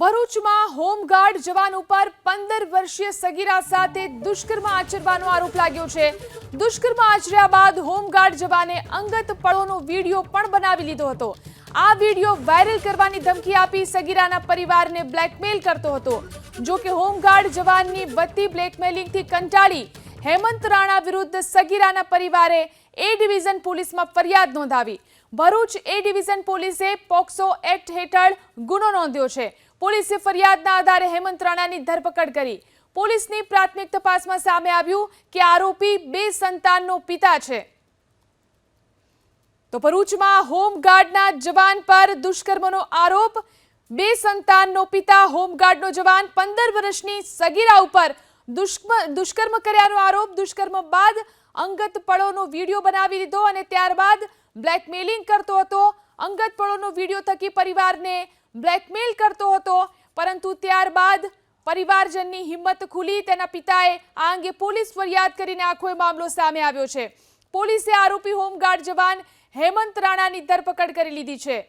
ભરૂચમાં હોમગાર્ડ જવાન ઉપર 15 વર્ષીય સગીરા સાથે દુષ્કર્મ આચરવાનો આરોપ લાગ્યો છે। દુષ્કર્મ આચર્યા બાદ હોમગાર્ડ જવાને અંગત પળોનો વિડીયો પણ બનાવી લીધો હતો। આ વિડીયો વાયરલ કરવાની ધમકી આપી સગીરાના પરિવારને બ્લેકમેલ કરતો હતો। જો કે હોમગાર્ડ જવાનની વધતી બ્લેકમેલિંગથી કંટાળી હેમંત રાણા વિરુદ્ધ સગીરાના પરિવારે એ ડિવિઝન પોલીસમાં ફરિયાદ નોંધાવી। ભરૂચ એ ડિવિઝન પોલીસે પોક્સો એક્ટ હેઠળ ગુનો નોંધ્યો છે। પોલીસે ફરિયાદના આધારે હેમંત રાણાની ધરપકડ કરી। પોલીસની પ્રાથમિક તપાસમાં સામે આવ્યું કે આરોપી 2 સંતાનનો પિતા છે। તો ભરૂચમાં હોમગાર્ડના જવાન પર દુષ્કર્મનો આરોપ। 2 સંતાનનો પિતા હોમગાર્ડનો જવાન 15 વર્ષની સગીરા ઉપર દુષ્કર્મ કર્યાનો આરોપ। દુષ્કર્મ બાદ અંગત પળોનો વિડીયો બનાવી લીધો અને ત્યારબાદ બ્લેકમેલિંગ કરતો હતો। અંગત પળોનો વિડીયો થકી પરિવારને બ્લેકમેલ કરતો હતો, પરંતુ ત્યારબાદ પરિવારજનની હિંમત ખુલી। તેના પિતાએ આ અંગે પોલીસ ફરિયાદ કરીને આખો મામલો સામે આવ્યો છે। પોલીસે આરોપી હોમગાર્ડ જવાન હેમંત રાણાની ધરપકડ કરી લીધી છે।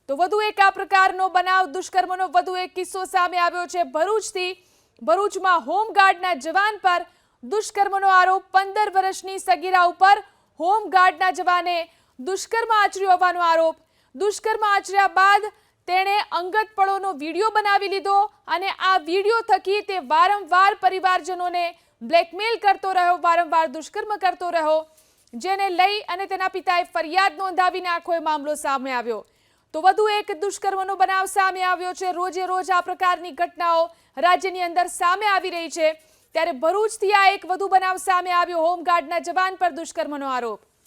તો વધુ એક આ પ્રકારનો બનાવ, દુષ્કર્મનો વધુ એક કિસ્સો સામે આવ્યો છે ભરૂચથી। ભરૂચમાં હોમગાર્ડના જવાન પર દુષ્કર્મનો આરોપ। 15 વર્ષની સગીરા ઉપર હોમગાર્ડના જવાને દુષ્કર્મ આચર્યો હોવાનો આરોપ। દુષ્કર્મ આચર્યા બાદ તેણે અંગત પળોનો વિડીયો બનાવી લીધો અને આ વિડીયો થકી તે વારંવાર પરિવારજનોને બ્લેકમેલ કરતો રહ્યો, વારંવાર દુષ્કર્મ કરતો રહ્યો, જેને લઈ અને તેના પિતાએ ફરિયાદ નોંધાવીને આખો મામલો સામે આવ્યો। તો વધુ એક દુષ્કર્મનો બનાવ સામે આવ્યો છે। રોજે રોજ આ પ્રકારની ઘટનાઓ રાજ્યની અંદર સામે આવી રહી છે, ત્યારે ભરૂચથી આ એક વધુ બનાવ સામે આવ્યો, હોમગાર્ડના જવાન પર દુષ્કર્મનો આરોપ।